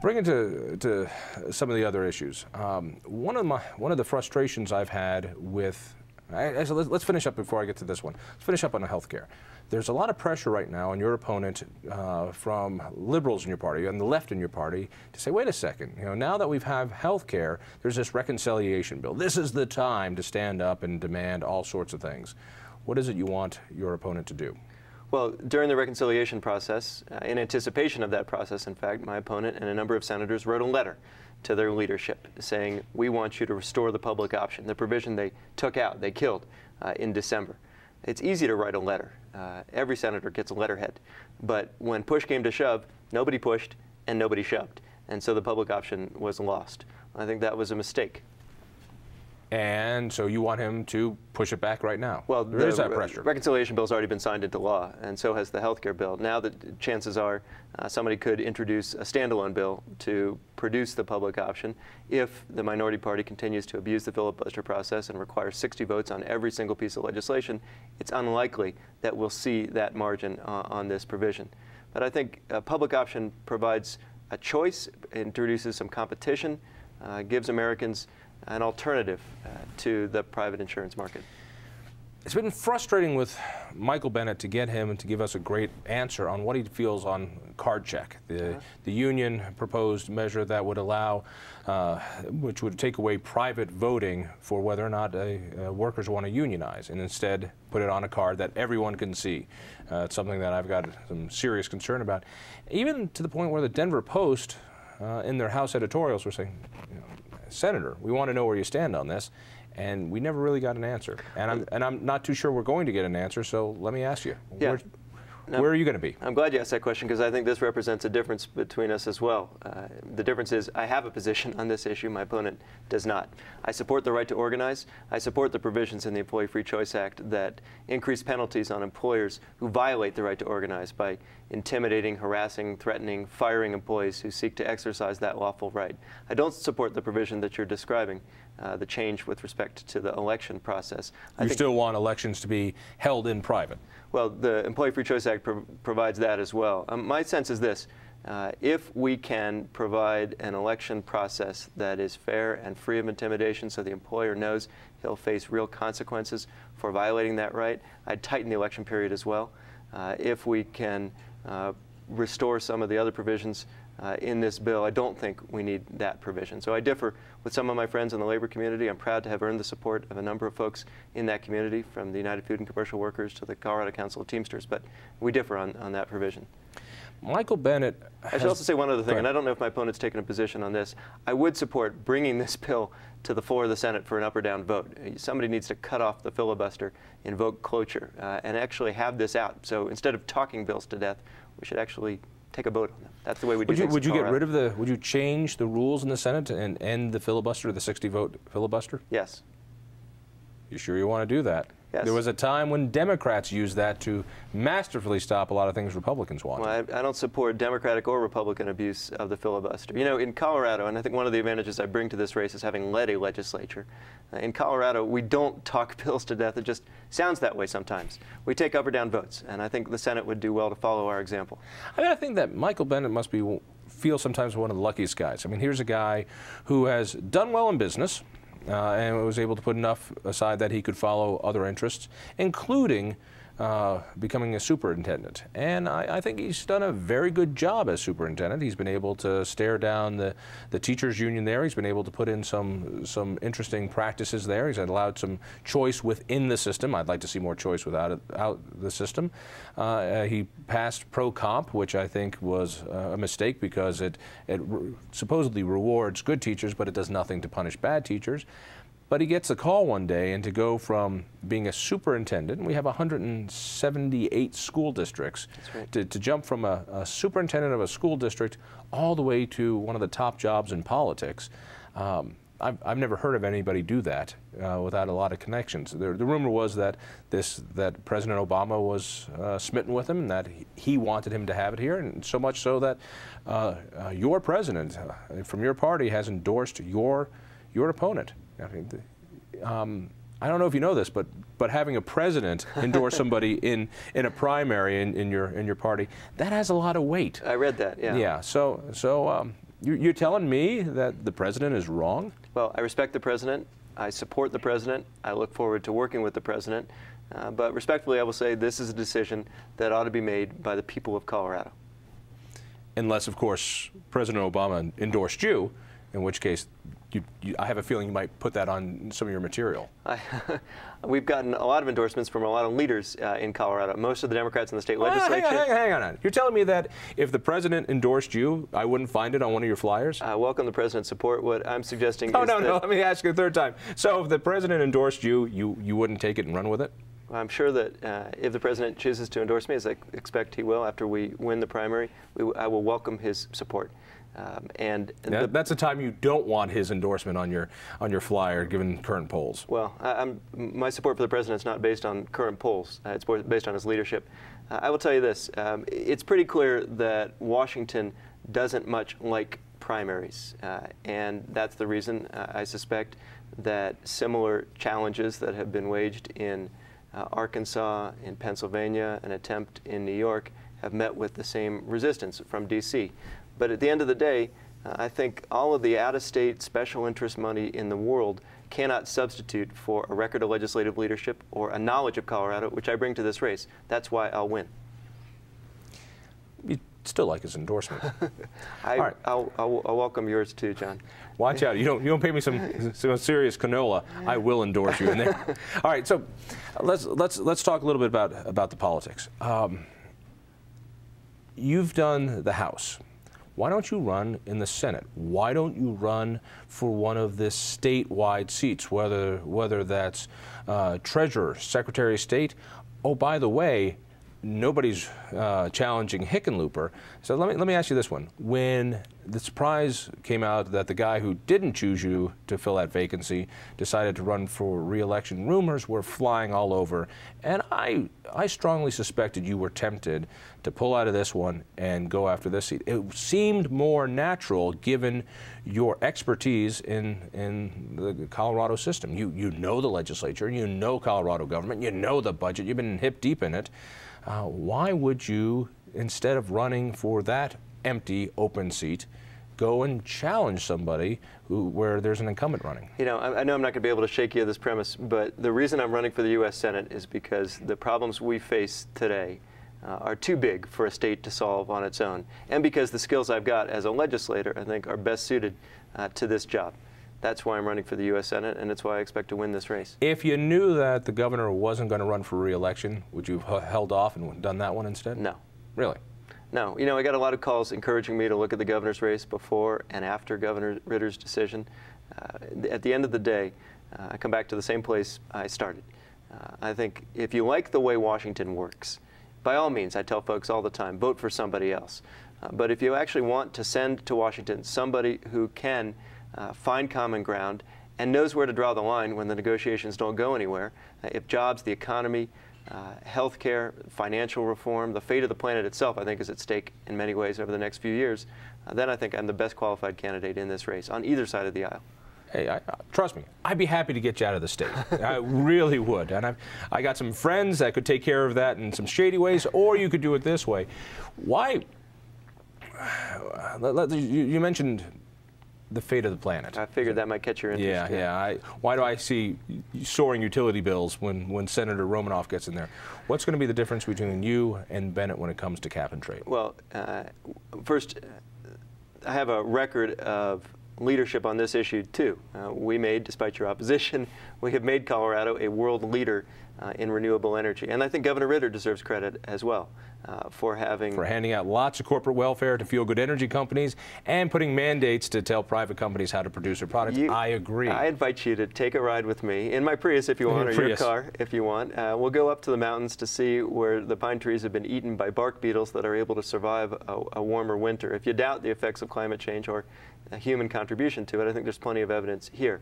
Bring it to some of the other issues. One of the frustrations I've had with, actually, let's finish up before I get to this one. Let's finish up on the health care. There's a lot of pressure right now on your opponent from liberals in your party and the left in your party to say, wait a second, now that we've had health care, there's this reconciliation bill. This is the time to stand up and demand all sorts of things. What is it you want your opponent to do? Well, during the reconciliation process, in anticipation of that process, in fact, my opponent and a number of senators wrote a letter to their leadership saying, we want you to restore the public option, the provision they took out, they killed in December. It's easy to write a letter. Every senator gets a letterhead. But when push came to shove, nobody pushed and nobody shoved. And so the public option was lost. I think that was a mistake. And so you want him to push it back right now? Well, there is that pressure. Reconciliation bill has already been signed into law, and so has the health care bill. Now the chances are somebody could introduce a standalone bill to produce the public option if the minority party continues to abuse the filibuster process and requires 60 votes on every single piece of legislation. It's unlikely that we'll see that margin on this provision. But I think a public option provides a choice, introduces some competition, gives Americans an alternative to the private insurance market. It's been frustrating with Michael Bennet to get him to give us a great answer on what he feels on card check, the union proposed measure that would allow, which would take away private voting for whether or not workers want to unionize, and instead put it on a card that everyone can see. It's something that I've got some serious concern about, even to the point where the Denver Post, in their House editorials, were saying, Senator, we want to know where you stand on this, and we never really got an answer. And I'm not too sure we're going to get an answer, so let me ask you, where are you going to be? I'm glad you asked that question, because I think this represents a difference between us as well. The difference is I have a position on this issue. My opponent does not. I support the right to organize. I support the provisions in the Employee Free Choice Act that increase penalties on employers who violate the right to organize by intimidating, harassing, threatening, firing employees who seek to exercise that lawful right. I don't support the provision that you're describing, the change with respect to the election process. You still want elections to be held in private? Well, the Employee Free Choice Act provides that as well. My sense is this. If we can provide an election process that is fair and free of intimidation so the employer knows he'll face real consequences for violating that right, I'd tighten the election period as well. If we can restore some of the other provisions in this bill, I don't think we need that provision. So I differ with some of my friends in the labor community. I'm proud to have earned the support of a number of folks in that community, from the United Food and Commercial Workers to the Colorado Council of Teamsters, but we differ on that provision. Michael Bennet I should also say one other thing, and I don't know if my opponent's taken a position on this. I would support bringing this bill to the floor of the Senate for an up or down vote. Somebody needs to cut off the filibuster, invoke cloture, and actually have this out. So instead of talking bills to death, we should actually take a vote on them. That's the way we do things. Would you get rid of would you change the rules in the Senate and end the filibuster, the 60-vote filibuster? Yes. You sure you want to do that? Yes. There was a time when Democrats used that to masterfully stop a lot of things Republicans wanted. Well, I don't support Democratic or Republican abuse of the filibuster. You know, in Colorado, and I think one of the advantages I bring to this race is having led a legislature. In Colorado, we don't talk bills to death. It just sounds that way sometimes. We take up or down votes, and I think the Senate would do well to follow our example. I mean, I think that Michael Bennet must feel sometimes one of the luckiest guys. I mean, here's a guy who has done well in business, and was able to put enough aside that he could follow other interests, including becoming a superintendent. And I think he's done a very good job as superintendent. He's been able to stare down the teachers union there. He's been able to put in some interesting practices there. He's allowed some choice within the system. I'd like to see more choice out the system. He passed pro-comp, which I think was a mistake because it supposedly rewards good teachers, but it does nothing to punish bad teachers. But he gets a call one day, and to go from being a superintendent, and we have 178 school districts, right, to jump from a superintendent of a school district all the way to one of the top jobs in politics. I've never heard of anybody do that without a lot of connections. The rumor was that President Obama was smitten with him, and that he wanted him to have it here, and so much so that your president from your party has endorsed your opponent. I mean, I don't know if you know this, but having a president endorse somebody in a primary in your party, that has a lot of weight. I read that. Yeah. Yeah. So You're telling me that the president is wrong? Well, I respect the president. I support the president. I look forward to working with the president. But respectfully, I will say this is a decision that ought to be made by the people of Colorado. Unless, of course, President Obama endorsed you, in which case I have a feeling you might put that on some of your material. We've gotten a lot of endorsements from a lot of leaders in Colorado. Most of the Democrats in the state legislature. Hang on. You're telling me that if the president endorsed you, I wouldn't find it on one of your flyers? I welcome the president's support. What I'm suggesting is no, let me ask you a third time. So if the president endorsed you, you wouldn't take it and run with it? I'm sure that if the president chooses to endorse me, as I expect he will after we win the primary, I will welcome his support. That's a time you don't want his endorsement on your flyer, given current polls. Well, my support for the president is not based on current polls. It's based on his leadership. I will tell you this. It's pretty clear that Washington doesn't much like primaries. And that's the reason I suspect that similar challenges that have been waged in Arkansas, in Pennsylvania, an attempt in New York, have met with the same resistance from D.C. But at the end of the day, I think all of the out-of-state special interest money in the world cannot substitute for a record of legislative leadership or a knowledge of Colorado, which I bring to this race. That's why I'll win. You still like his endorsement. All right. I'll welcome yours too, John. Watch out! You don't pay me some serious canola. I will endorse you in there. All right. So let's talk a little bit about the politics. You've done the House. Why don't you run in the Senate? Why don't you run for one of the statewide seats, whether that's Treasurer, Secretary of State? Oh, by the way, nobody's challenging Hickenlooper. So let me ask you this one. When the surprise came out that the guy who didn't choose you to fill that vacancy decided to run for re-election, rumors were flying all over. And I strongly suspected you were tempted to pull out of this one and go after this seat. It seemed more natural given your expertise in the Colorado system. You know the legislature, you know Colorado government, you know the budget, you've been hip deep in it. Why would you, instead of running for that empty, open seat, go and challenge somebody where there's an incumbent running? You know, I know I'm not going to be able to shake you of this premise, but the reason I'm running for the U.S. Senate is because the problems we face today are too big for a state to solve on its own, and because the skills I've got as a legislator, I think, are best suited to this job. That's why I'm running for the U.S. Senate, and it's why I expect to win this race. If you knew that the governor wasn't going to run for re-election, would you have held off and done that one instead? No. Really? No. You know, I got a lot of calls encouraging me to look at the governor's race before and after Governor Ritter's decision. At the end of the day, I come back to the same place I started. I think if you like the way Washington works, by all means, I tell folks all the time, vote for somebody else. But if you actually want to send to Washington somebody who can find common ground and knows where to draw the line when the negotiations don't go anywhere, if jobs, the economy, health care, financial reform, the fate of the planet itself, I think, is at stake in many ways over the next few years, then I think I'm the best qualified candidate in this race on either side of the aisle. Hey, trust me, I'd be happy to get you out of the state. I really would. And I got some friends that could take care of that in some shady ways, or you could do it this way. Why? You mentioned the fate of the planet. I figured that might catch your interest. Yeah. Why do I see soaring utility bills when Senator Romanoff gets in there? What's going to be the difference between you and Bennett when it comes to cap and trade? Well, first, I have a record of leadership on this issue, too. We made, despite your opposition, we have made Colorado a world leader in renewable energy. And I think Governor Ritter deserves credit as well for handing out lots of corporate welfare to feel-good energy companies and putting mandates to tell private companies how to produce their products. I agree. I invite you to take a ride with me in my Prius if you want, or your car if you want. We'll go up to the mountains to see where the pine trees have been eaten by bark beetles that are able to survive a warmer winter. If you doubt the effects of climate change or a human contribution to it, I think there's plenty of evidence here.